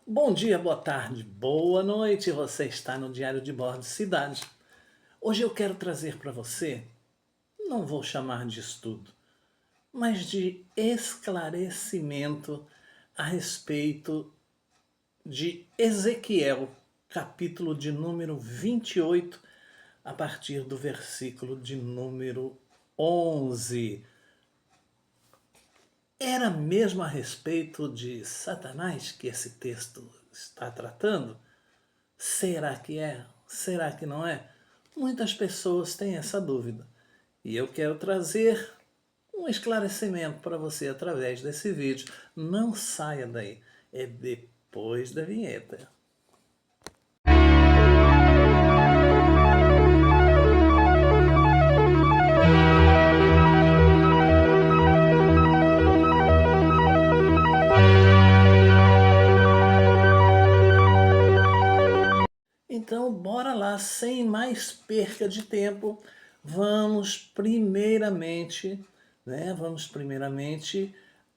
Bom dia, boa tarde, boa noite. Você está no Diário de Bordo Cidade. Hoje eu quero trazer para você, não vou chamar de estudo, mas de esclarecimento a respeito de Ezequiel, capítulo de número 28, a partir do versículo de número 11. Era mesmo a respeito de Satanás que esse texto está tratando? Será que é? Será que não é? Muitas pessoas têm essa dúvida. E eu quero trazer um esclarecimento para você através desse vídeo. Não saia daí. É depois da vinheta. Então, bora lá, sem mais perca de tempo, vamos primeiramente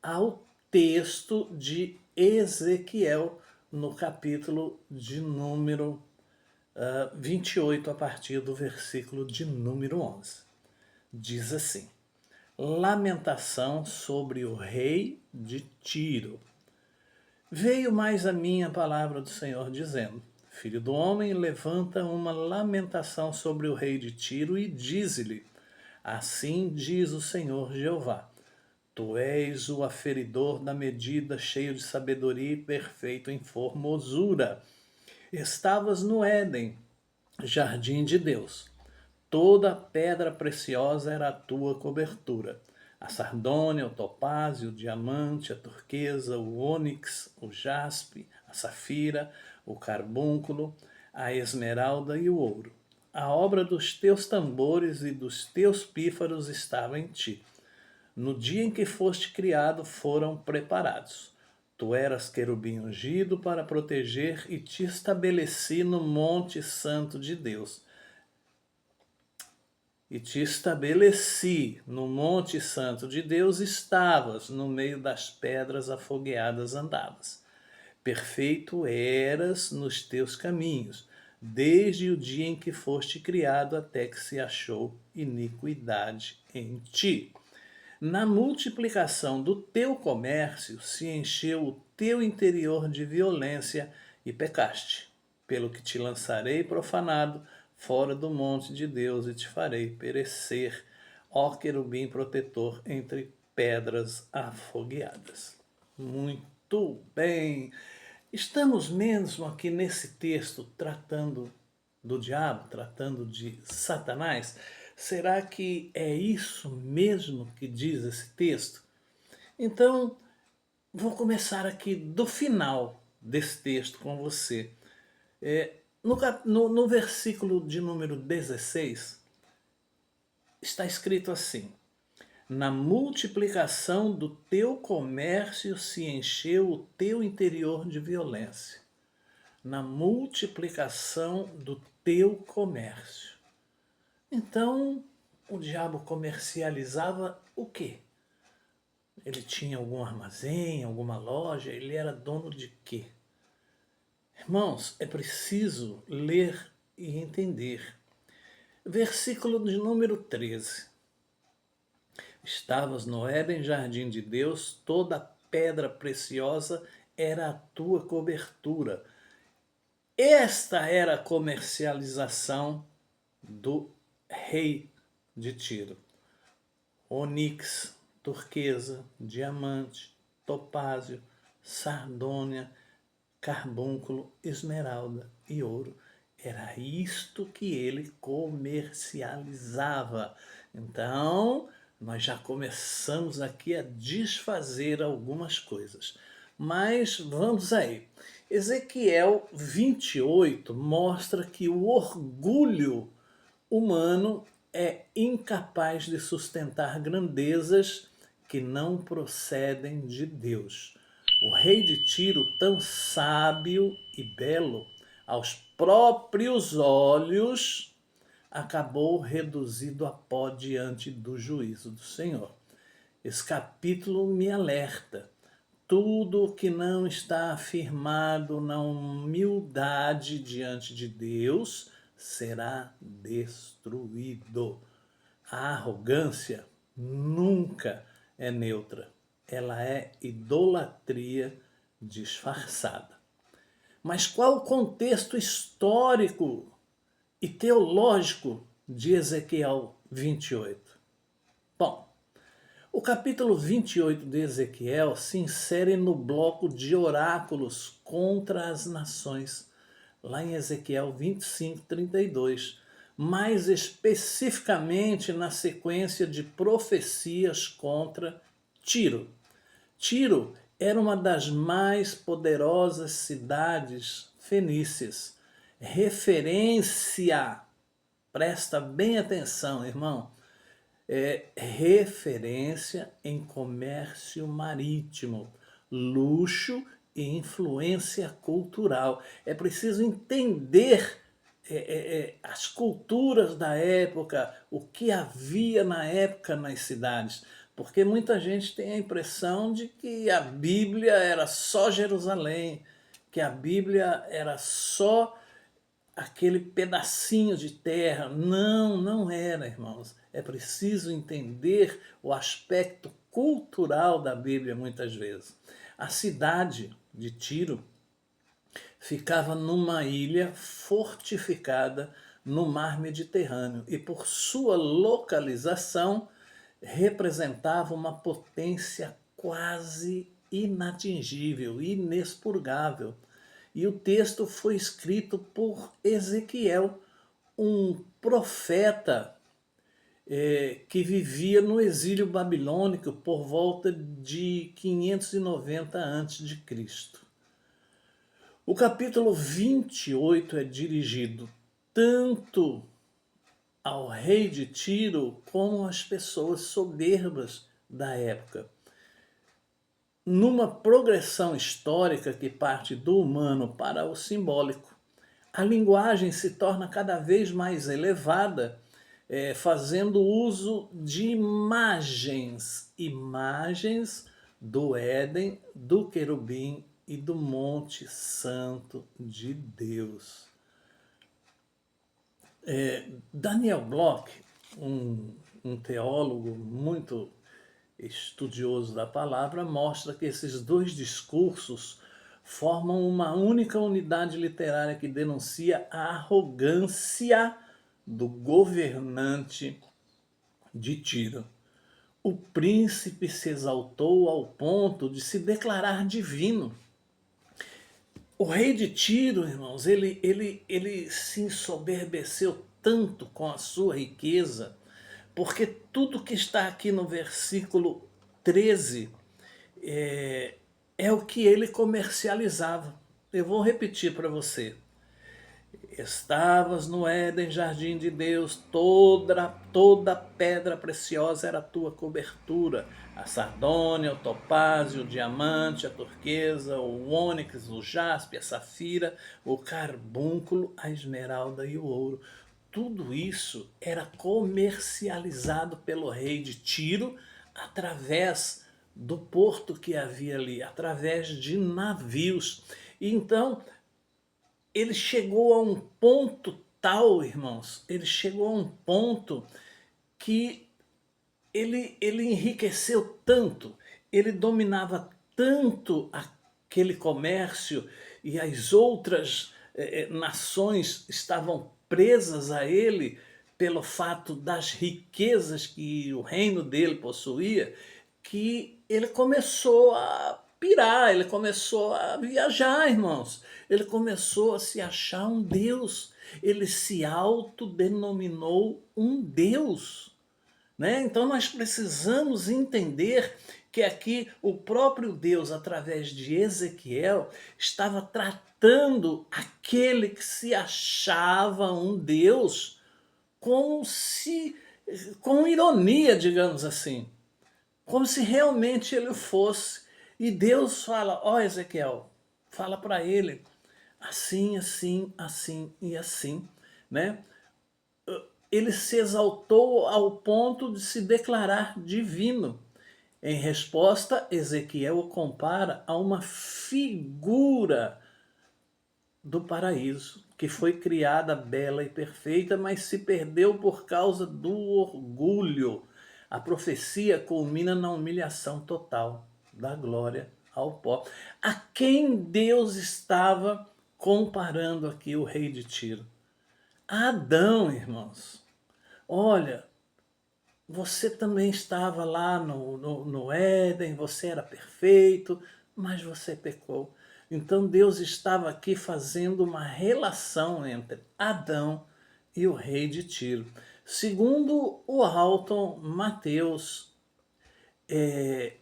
ao texto de Ezequiel, no capítulo de número 28, a partir do versículo de número 11. Diz assim: Lamentação sobre o rei de Tiro. Veio mais a mim a palavra do Senhor, dizendo: Filho do homem, levanta uma lamentação sobre o rei de Tiro e dize-lhe: Assim diz o Senhor Jeová: Tu és o aferidor da medida, cheio de sabedoria e perfeito em formosura. Estavas no Éden, jardim de Deus. Toda pedra preciosa era a tua cobertura: a sardônia, o topázio, o diamante, a turquesa, o ônix, o jaspe, a safira, o carbúnculo, a esmeralda e o ouro. A obra dos teus tambores e dos teus pífaros estava em ti. No dia em que foste criado foram preparados. Tu eras querubim ungido para proteger e te estabeleci no monte santo de Deus. E te estabeleci no monte santo de Deus, estavas no meio das pedras afogueadas andavas. Perfeito eras nos teus caminhos, desde o dia em que foste criado até que se achou iniquidade em ti. Na multiplicação do teu comércio se encheu o teu interior de violência e pecaste, pelo que te lançarei profanado fora do monte de Deus e te farei perecer, ó querubim protetor entre pedras afogueadas. Muito bem! Estamos mesmo aqui nesse texto tratando do diabo, tratando de Satanás. Será que é isso mesmo que diz esse texto? Então, vou começar aqui do final desse texto com você. No versículo de número 16, está escrito assim: Na multiplicação do teu comércio se encheu o teu interior de violência. Na multiplicação do teu comércio. Então, o diabo comercializava o quê? Ele tinha algum armazém, alguma loja? Ele era dono de quê? Irmãos, é preciso ler e entender. Versículo de número 13. Estavas no Éden, jardim de Deus, toda pedra preciosa era a tua cobertura. Esta era a comercialização do rei de Tiro: onix, turquesa, diamante, topázio, sardônia, carbúnculo, esmeralda e ouro. Era isto que ele comercializava. Então, nós já começamos aqui a desfazer algumas coisas. Mas vamos aí. Ezequiel 28 mostra que o orgulho humano é incapaz de sustentar grandezas que não procedem de Deus. O rei de Tiro, tão sábio e belo aos próprios olhos, acabou reduzido a pó diante do juízo do Senhor. Esse capítulo me alerta. tudo que não está afirmado na humildade diante de Deus será destruído. A arrogância nunca é neutra. Ela é idolatria disfarçada. Mas qual o contexto histórico e teológico de Ezequiel 28? Bom, o capítulo 28 de Ezequiel se insere no bloco de oráculos contra as nações, lá em Ezequiel 25, 32, mais especificamente na sequência de profecias contra Tiro. Tiro era uma das mais poderosas cidades fenícias, referência, presta bem atenção, irmão, referência em comércio marítimo, luxo e influência cultural. É preciso entender as culturas da época, o que havia na época nas cidades, porque muita gente tem a impressão de que a Bíblia era só Jerusalém, que a Bíblia era só aquele pedacinho de terra. Não, não era, irmãos. É preciso entender o aspecto cultural da Bíblia muitas vezes. A cidade de Tiro ficava numa ilha fortificada no mar Mediterrâneo e, por sua localização, representava uma potência quase inatingível, inexpurgável. E o texto foi escrito por Ezequiel, um profeta que vivia no exílio babilônico por volta de 590 a.C. O capítulo 28 é dirigido tanto ao rei de Tiro como às pessoas soberbas da época. Numa progressão histórica que parte do humano para o simbólico, a linguagem se torna cada vez mais elevada, fazendo uso de imagens do Éden, do querubim e do Monte Santo de Deus. Daniel Bloch, um teólogo muito estudioso da palavra, mostra que esses dois discursos formam uma única unidade literária que denuncia a arrogância do governante de Tiro. O príncipe se exaltou ao ponto de se declarar divino. O rei de Tiro, irmãos, ele se ensoberbeceu tanto com a sua riqueza, porque tudo que está aqui no versículo 13 é o que ele comercializava. Eu vou repetir para você. Estavas no Éden, jardim de Deus, toda pedra preciosa era a tua cobertura. A sardônia, o topázio, o diamante, a turquesa, o ônix, o jaspe, a safira, o carbúnculo, a esmeralda e o ouro. Tudo isso era comercializado pelo rei de Tiro através do porto que havia ali, através de navios. E então, ele chegou a um ponto tal, irmãos, ele chegou a um ponto que ele enriqueceu tanto, ele dominava tanto aquele comércio e as outras nações estavam presas a ele pelo fato das riquezas que o reino dele possuía, que ele começou a pirar, ele começou a viajar, irmãos. Ele começou a se achar um Deus. Ele se autodenominou um Deus. Então nós precisamos entender que aqui o próprio Deus, através de Ezequiel, estava tratando aquele que se achava um Deus com ironia, digamos assim, como se realmente ele fosse. E Deus fala: ó Ezequiel, fala para ele assim, assim, assim e assim, né? Ele se exaltou ao ponto de se declarar divino. Em resposta, Ezequiel o compara a uma figura do paraíso, que foi criada bela e perfeita, mas se perdeu por causa do orgulho. A profecia culmina na humilhação total da glória ao pó. A quem Deus estava comparando aqui o rei de Tiro? A Adão, irmãos. Olha, você também estava lá no Éden, você era perfeito, mas você pecou. Então Deus estava aqui fazendo uma relação entre Adão e o rei de Tiro. Segundo o Alton Mateus,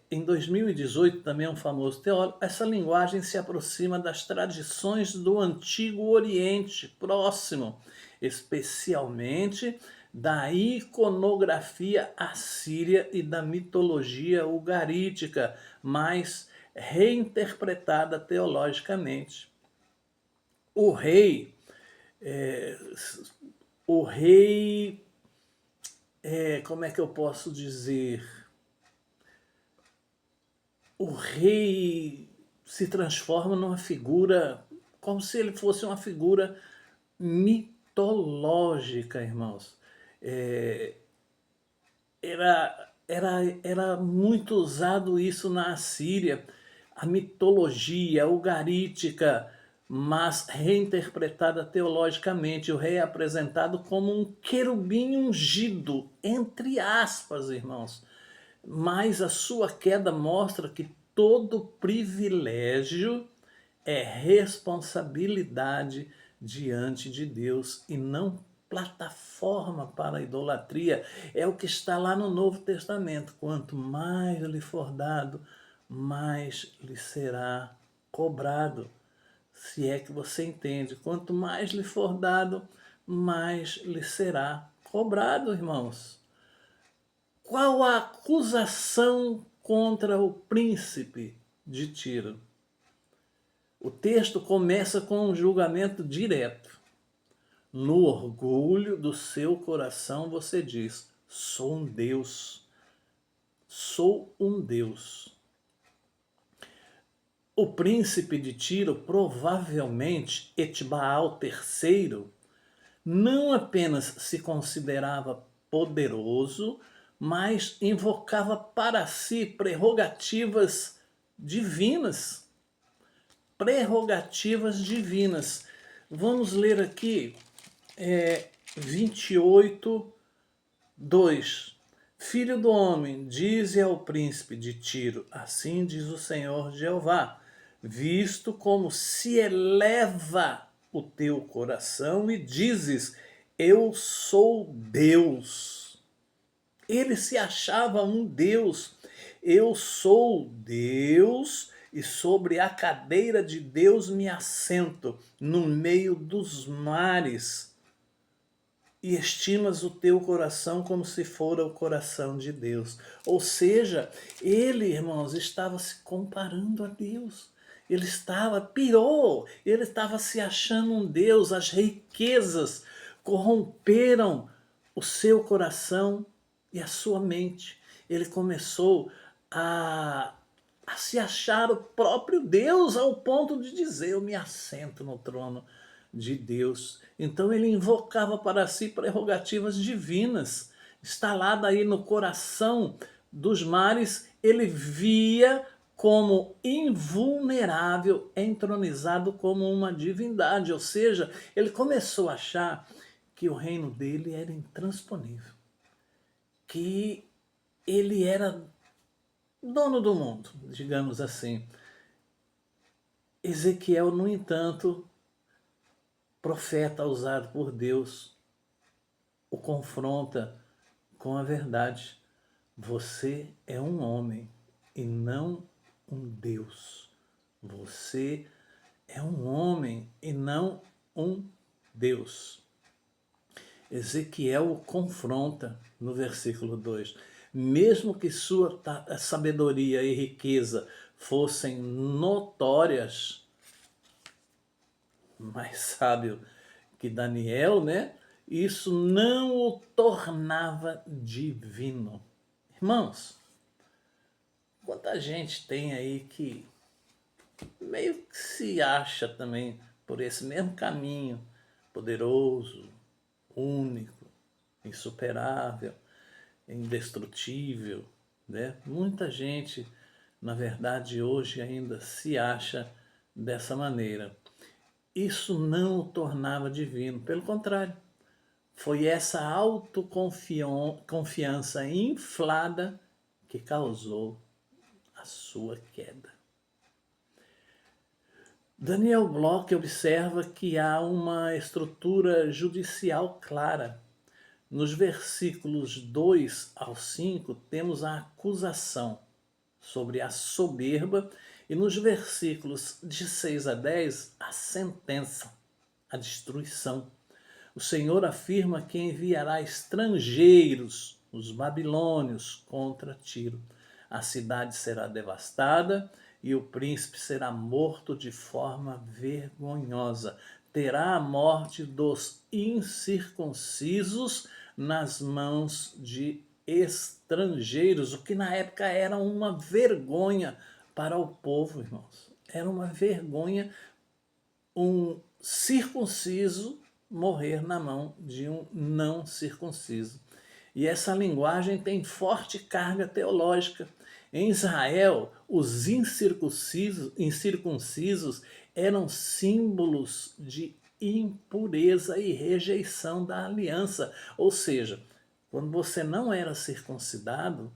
em 2018, também é um famoso teólogo, essa linguagem se aproxima das tradições do Antigo Oriente Próximo, especialmente da iconografia assíria e da mitologia ugarítica, mas reinterpretada teologicamente. O rei, é, o rei, como é que eu posso dizer? O rei se transforma numa figura, como se ele fosse uma figura mitológica, irmãos. É, era muito usado isso na Assíria, a mitologia ugarítica, mas reinterpretada teologicamente. O rei é apresentado como um querubim ungido, entre aspas, irmãos. Mas a sua queda mostra que todo privilégio é responsabilidade diante de Deus e não plataforma para a idolatria. É o que está lá no Novo Testamento. Quanto mais lhe for dado, mais lhe será cobrado. Se é que você entende, quanto mais lhe for dado, mais lhe será cobrado, irmãos. Qual a acusação contra o príncipe de Tiro? O texto começa com um julgamento direto. No orgulho do seu coração você diz: sou um Deus. Sou um Deus. O príncipe de Tiro, provavelmente Etbaal III, não apenas se considerava poderoso, mas invocava para si prerrogativas divinas. Prerrogativas divinas. Vamos ler aqui 28, 2. Filho do homem, dize ao príncipe de Tiro, assim diz o Senhor Jeová, visto como se eleva o teu coração e dizes, eu sou Deus. Ele se achava um Deus. Eu sou Deus e sobre a cadeira de Deus me assento no meio dos mares. E estimas o teu coração como se fora o coração de Deus. Ou seja, ele, irmãos, estava se comparando a Deus. Pirou, ele estava se achando um Deus. As riquezas corromperam o seu coração e a sua mente. Ele começou a se achar o próprio Deus, ao ponto de dizer, eu me assento no trono de Deus. Então ele invocava para si prerrogativas divinas. Instalada aí no coração dos mares, ele via como invulnerável, entronizado como uma divindade. Ou seja, ele começou a achar que o reino dele era intransponível, que ele era dono do mundo, digamos assim. Ezequiel, no entanto, profeta usado por Deus, o confronta com a verdade. Você é um homem e não um Deus. Você é um homem e não um Deus. Ezequiel o confronta no versículo 2. Mesmo que sua sabedoria e riqueza fossem notórias, mais sábio que Daniel, né? Isso não o tornava divino. Irmãos, quanta gente tem aí que meio que se acha também por esse mesmo caminho, poderoso, único, insuperável, indestrutível, né? Muita gente, na verdade, hoje ainda se acha dessa maneira. Isso não o tornava divino, pelo contrário, foi essa autoconfiança inflada que causou a sua queda. Daniel Bloch observa que há uma estrutura judicial clara. Nos versículos 2 ao 5, temos a acusação sobre a soberba, e nos versículos de 6 a 10, a sentença, a destruição. O Senhor afirma que enviará estrangeiros, os babilônios, contra Tiro. A cidade será devastada e o príncipe será morto de forma vergonhosa. Terá a morte dos incircuncisos nas mãos de estrangeiros, o que na época era uma vergonha para o povo, irmãos. Era uma vergonha um circunciso morrer na mão de um não circunciso. E essa linguagem tem forte carga teológica. Em Israel, os incircuncisos eram símbolos de impureza e rejeição da aliança. Ou seja, quando você não era circuncidado,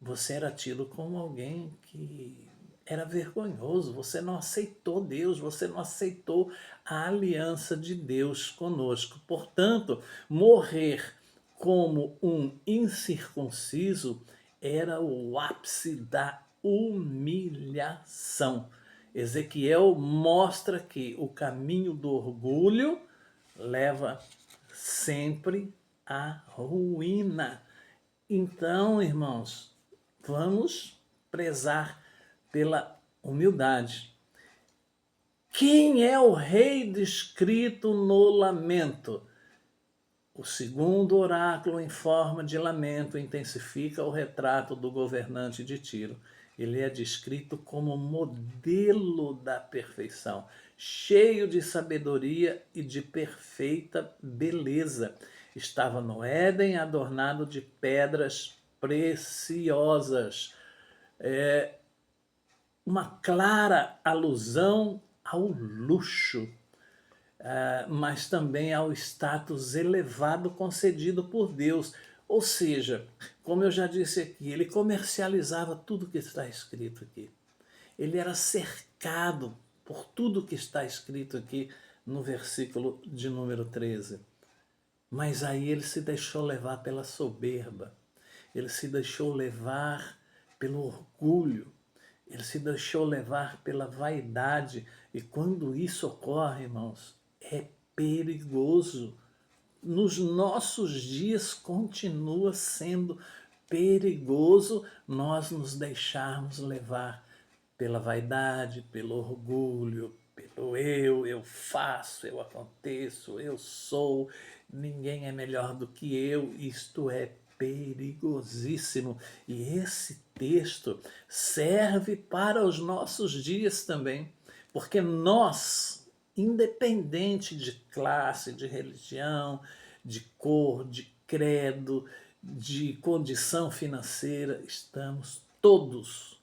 você era tido como alguém que era vergonhoso, você não aceitou Deus, você não aceitou a aliança de Deus conosco. Portanto, morrer como um incircunciso era o ápice da humilhação. Ezequiel mostra que o caminho do orgulho leva sempre à ruína. Então, irmãos, vamos prezar pela humildade. Quem é o rei descrito no lamento? O segundo oráculo em forma de lamento intensifica o retrato do governante de Tiro. Ele é descrito como modelo da perfeição, cheio de sabedoria e de perfeita beleza. Estava no Éden adornado de pedras preciosas. Uma clara alusão ao luxo, mas também ao status elevado concedido por Deus. Ou seja, como eu já disse aqui, ele comercializava tudo que está escrito aqui. Ele era cercado por tudo que está escrito aqui no versículo de número 13. Mas aí ele se deixou levar pela soberba, ele se deixou levar pelo orgulho, ele se deixou levar pela vaidade. E quando isso ocorre, irmãos, é perigoso. Nos nossos dias continua sendo perigoso nós nos deixarmos levar pela vaidade, pelo orgulho, pelo eu faço, eu aconteço, eu sou, ninguém é melhor do que eu. Isto é perigosíssimo. E esse texto serve para os nossos dias também, porque nós, independente de classe, de religião, de cor, de credo, de condição financeira, estamos todos,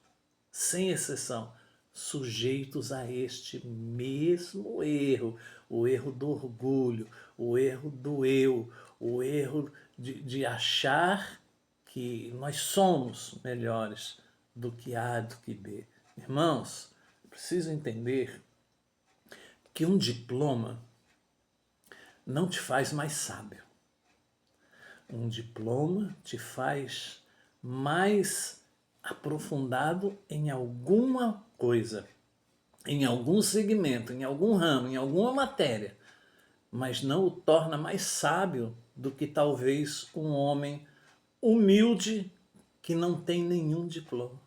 sem exceção, sujeitos a este mesmo erro, o erro do orgulho, o erro do eu, o erro de achar que nós somos melhores do que A, do que B. Irmãos, preciso entender que um diploma não te faz mais sábio. Um diploma te faz mais aprofundado em alguma coisa, em algum segmento, em algum ramo, em alguma matéria, mas não o torna mais sábio do que talvez um homem humilde que não tem nenhum diploma.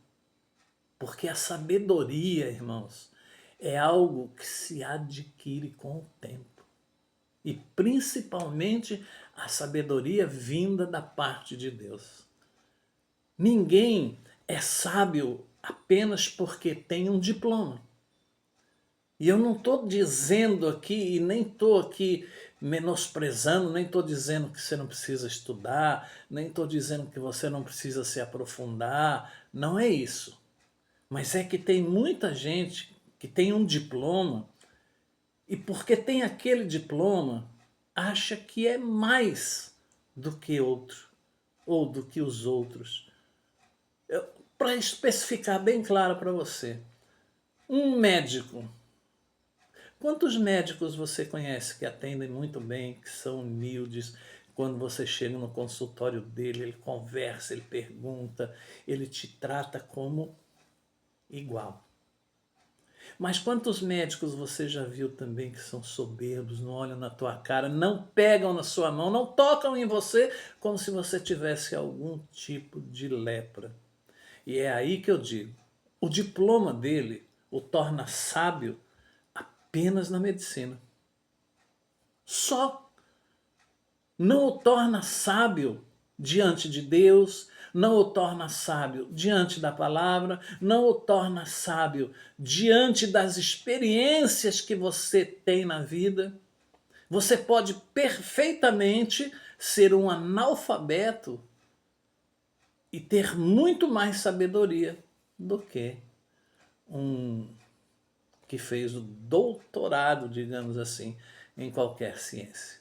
Porque a sabedoria, irmãos, é algo que se adquire com o tempo. E principalmente a sabedoria vinda da parte de Deus. Ninguém é sábio apenas porque tem um diploma. E eu não estou dizendo aqui, e nem estou aqui menosprezando, nem estou dizendo que você não precisa estudar, nem estou dizendo que você não precisa se aprofundar, não é isso. Mas é que tem muita gente que tem um diploma e porque tem aquele diploma, acha que é mais do que outro, ou do que os outros. Para especificar bem claro para você, um médico. Quantos médicos você conhece que atendem muito bem, que são humildes? Quando você chega no consultório dele, ele conversa, ele pergunta, ele te trata como igual. Mas quantos médicos você já viu também que são soberbos, não olham na tua cara, não pegam na sua mão, não tocam em você como se você tivesse algum tipo de lepra? E é aí que eu digo, o diploma dele o torna sábio apenas na medicina. Só. Não o torna sábio diante de Deus, não o torna sábio diante da palavra, não o torna sábio diante das experiências que você tem na vida. Você pode perfeitamente ser um analfabeto e ter muito mais sabedoria do que um que fez o doutorado, digamos assim, em qualquer ciência.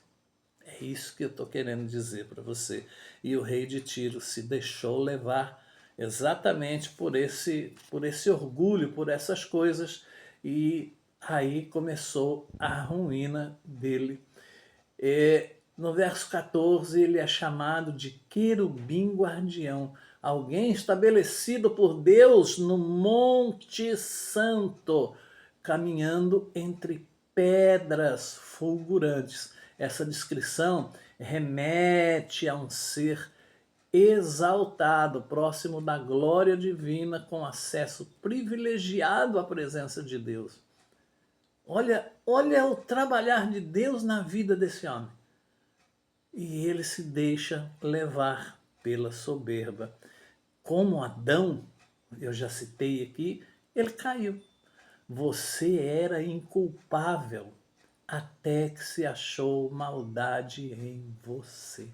É isso que eu estou querendo dizer para você. E o rei de Tiro se deixou levar exatamente por esse orgulho, por essas coisas, e aí começou a ruína dele. No verso 14, ele é chamado de querubim guardião, alguém estabelecido por Deus no Monte Santo, caminhando entre pedras fulgurantes. Essa descrição remete a um ser exaltado, próximo da glória divina, com acesso privilegiado à presença de Deus. Olha o trabalhar de Deus na vida desse homem. E ele se deixa levar pela soberba. Como Adão, eu já citei aqui, ele caiu. Você era inculpável até que se achou maldade em você.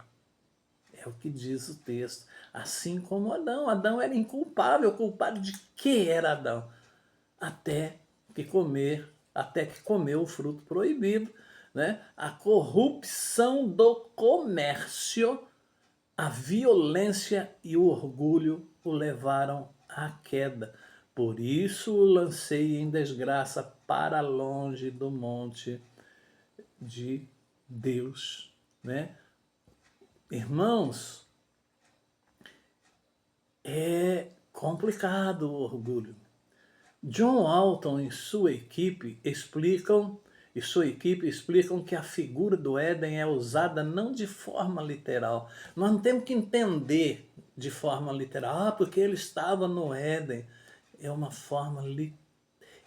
É o que diz o texto. Assim como Adão. Adão era inculpável. Culpado de que era Adão? Até que comeu o fruto proibido, né? A corrupção do comércio, a violência e o orgulho o levaram à queda. Por isso o lancei em desgraça para longe do monte de Deus, né? Irmãos, é complicado o orgulho. John Walton e sua equipe explicam que a figura do Éden é usada não de forma literal. Nós não temos que entender de forma literal, porque ele estava no Éden. É uma forma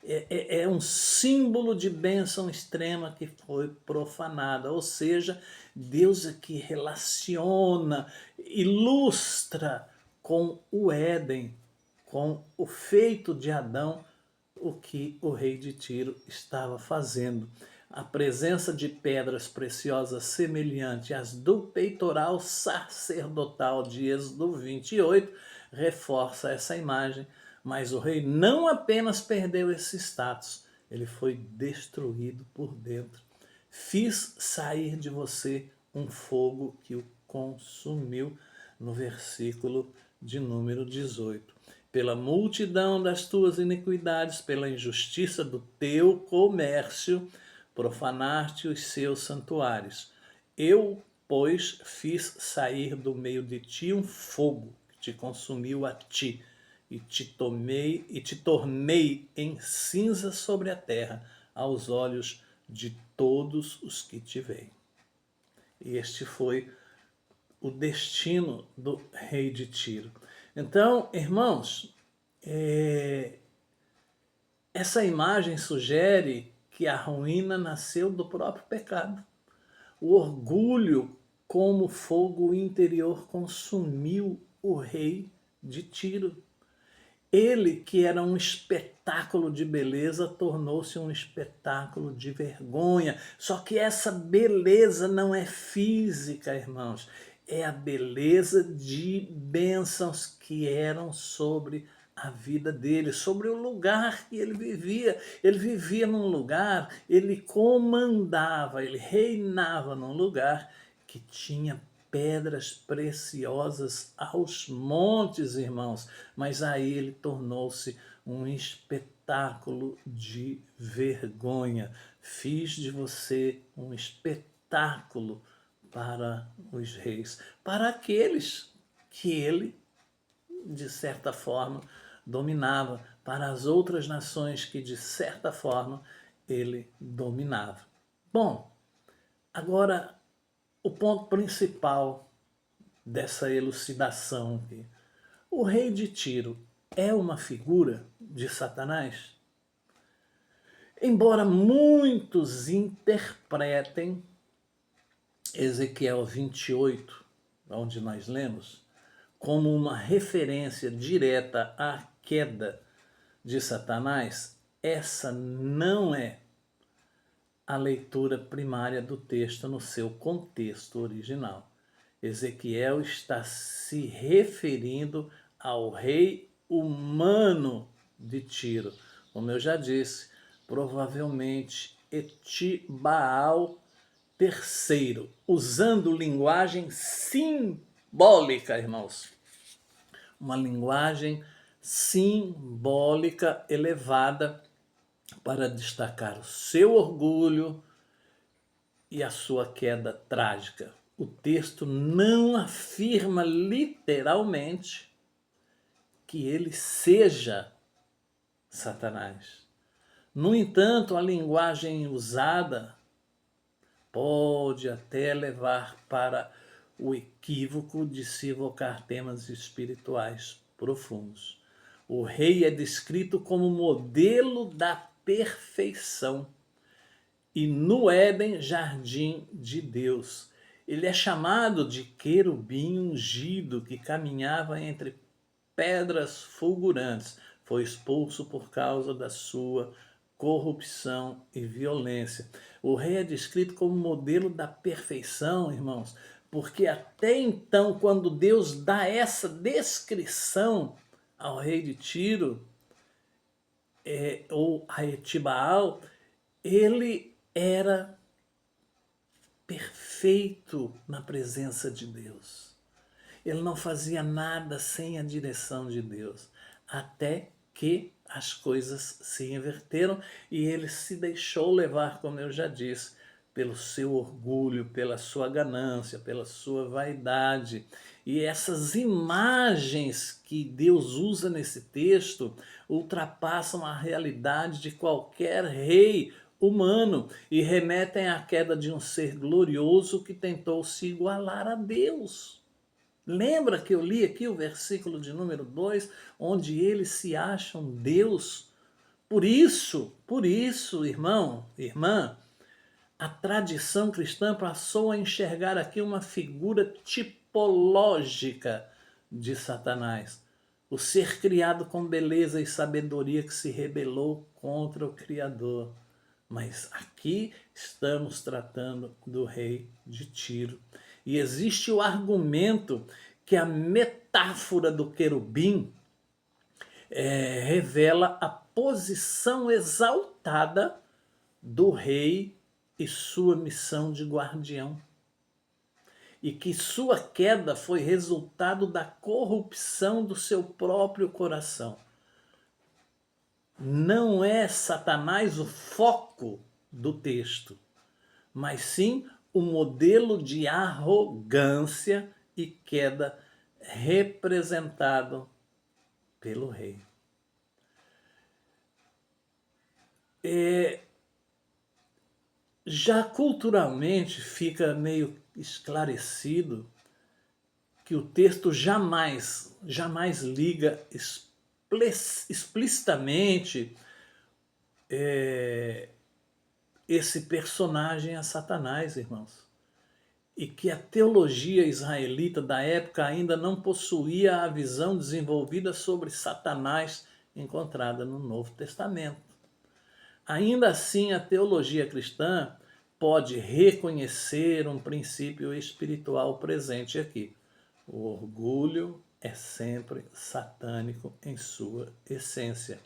é um símbolo de bênção extrema que foi profanada. Ou seja, Deus aqui relaciona, ilustra com o Éden, com o feito de Adão, o que o rei de Tiro estava fazendo. A presença de pedras preciosas semelhante às do peitoral sacerdotal de Êxodo 28 reforça essa imagem, mas o rei não apenas perdeu esse status, ele foi destruído por dentro. Fiz sair de você um fogo que o consumiu, no versículo de número 18. Pela multidão das tuas iniquidades, pela injustiça do teu comércio, profanaste os seus santuários. Eu, pois, fiz sair do meio de ti um fogo que te consumiu a ti, e te tornei em cinza sobre a terra, aos olhos de todos os que te veem. E este foi o destino do rei de Tiro. Então, irmãos, essa imagem sugere que a ruína nasceu do próprio pecado. O orgulho, como fogo interior, consumiu o rei de Tiro. Ele, que era um espetáculo de beleza, tornou-se um espetáculo de vergonha. Só que essa beleza não é física, irmãos. É a beleza de bênçãos que eram sobre a vida dele, sobre o lugar que ele vivia. Ele vivia num lugar, ele comandava, ele reinava num lugar que tinha pedras preciosas aos montes, irmãos. Mas aí ele tornou-se um espetáculo de vergonha. Fiz de você um espetáculo para os reis, para aqueles que ele, de certa forma, dominava, para as outras nações que, de certa forma, ele dominava. Bom, agora o ponto principal dessa elucidação aqui. O rei de Tiro é uma figura de Satanás? Embora muitos interpretem Ezequiel 28, onde nós lemos, como uma referência direta à queda de Satanás, essa não é a leitura primária do texto no seu contexto original. Ezequiel está se referindo ao rei humano de Tiro. Como eu já disse, provavelmente Etibaal III, usando linguagem simbólica, irmãos. Uma linguagem simbólica elevada para destacar o seu orgulho e a sua queda trágica. O texto não afirma literalmente que ele seja Satanás. No entanto, a linguagem usada pode até levar para o equívoco de se evocar temas espirituais profundos. O rei é descrito como modelo da perfeição e no Éden, jardim de Deus. Ele é chamado de querubim ungido que caminhava entre pedras fulgurantes. Foi expulso por causa da sua corrupção e violência. O rei é descrito como modelo da perfeição, irmãos, porque até então, quando Deus dá essa descrição ao rei de Tiro, ou a Etibaal, ele era perfeito na presença de Deus. Ele não fazia nada sem a direção de Deus, até que as coisas se inverteram e ele se deixou levar, como eu já disse, pelo seu orgulho, pela sua ganância, pela sua vaidade. E essas imagens que Deus usa nesse texto ultrapassam a realidade de qualquer rei humano e remetem à queda de um ser glorioso que tentou se igualar a Deus. Lembra que eu li aqui o versículo de número 2, onde eles se acham Deus? Por isso, irmão, irmã, a tradição cristã passou a enxergar aqui uma figura tipológica de Satanás. O ser criado com beleza e sabedoria que se rebelou contra o Criador. Mas aqui estamos tratando do rei de Tiro. E existe o argumento que a metáfora do querubim revela a posição exaltada do rei e sua missão de guardião. E que sua queda foi resultado da corrupção do seu próprio coração. Não é Satanás o foco do texto, mas sim o modelo de arrogância e queda representado pelo rei. Já culturalmente fica meio esclarecido que o texto jamais liga explicitamente esse personagem a Satanás, irmãos. e que a teologia israelita da época ainda não possuía a visão desenvolvida sobre Satanás encontrada no Novo Testamento. Ainda assim, a teologia cristã pode reconhecer um princípio espiritual presente aqui. O orgulho é sempre satânico em sua essência.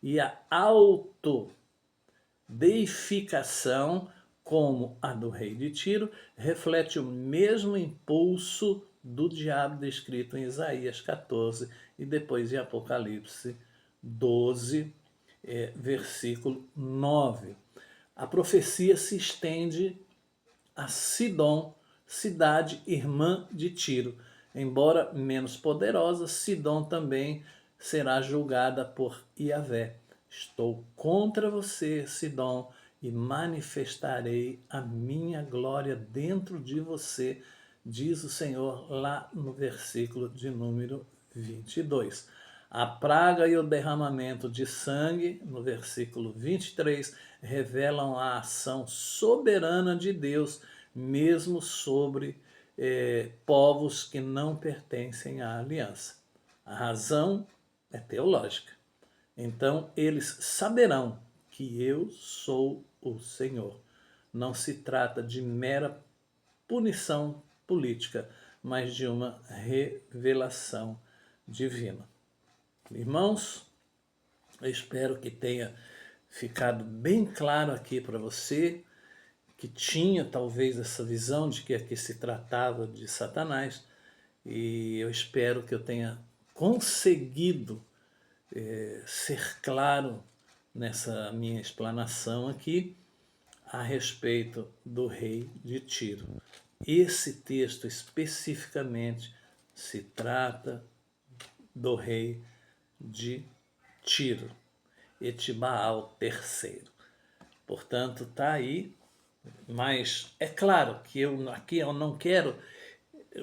E a autodeificação, como a do rei de Tiro, reflete o mesmo impulso do diabo descrito em Isaías 14 e depois em Apocalipse 12, versículo 9. A profecia se estende a Sidom, cidade irmã de Tiro. Embora menos poderosa, Sidom também será julgada por Iavé. Estou contra você, Sidom, e manifestarei a minha glória dentro de você, diz o Senhor lá no versículo de número 22. A praga e o derramamento de sangue, no versículo 23, revelam a ação soberana de Deus, mesmo sobre povos que não pertencem à aliança. A razão é teológica. Então, eles saberão que eu sou o Senhor. Não se trata de mera punição política, mas de uma revelação divina. Irmãos, eu espero que tenha ficado bem claro aqui para você, que tinha talvez essa visão de que aqui se tratava de Satanás, e eu espero que eu tenha conseguido ser claro nessa minha explanação aqui a respeito do rei de Tiro. Esse texto especificamente se trata do rei de Tiro, Etibaal III. Portanto, está aí, mas é claro que aqui eu não quero,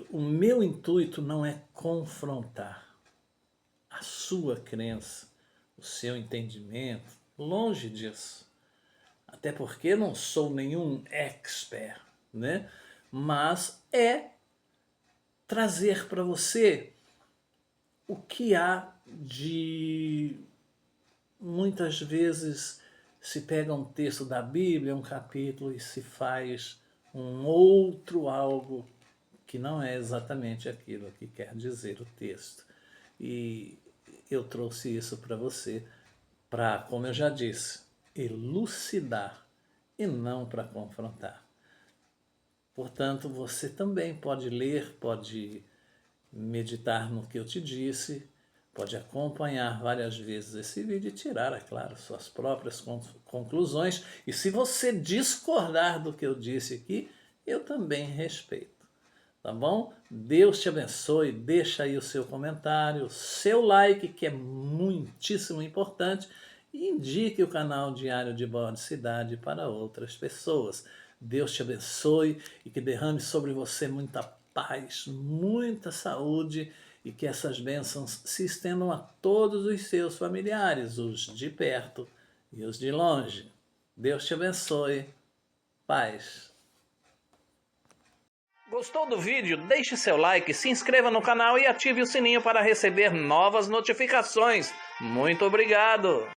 o meu intuito não é confrontar a sua crença, o seu entendimento, longe disso. Até porque eu não sou nenhum expert, né? Mas é trazer para você o que há de... Muitas vezes se pega um texto da Bíblia, um capítulo, e se faz um outro algo que não é exatamente aquilo que quer dizer o texto. E eu trouxe isso para você, para, como eu já disse, elucidar e não para confrontar. Portanto, você também pode ler, pode meditar no que eu te disse, pode acompanhar várias vezes esse vídeo e tirar, é claro, suas próprias conclusões. E se você discordar do que eu disse aqui, eu também respeito. Tá bom? Deus te abençoe, deixa aí o seu comentário, o seu like, que é muitíssimo importante, e indique o canal Diário de Bordicidade para outras pessoas. Deus te abençoe e que derrame sobre você muita paz, muita saúde, e que essas bênçãos se estendam a todos os seus familiares, os de perto e os de longe. Deus te abençoe. Paz. Gostou do vídeo? Deixe seu like, se inscreva no canal e ative o sininho para receber novas notificações. Muito obrigado!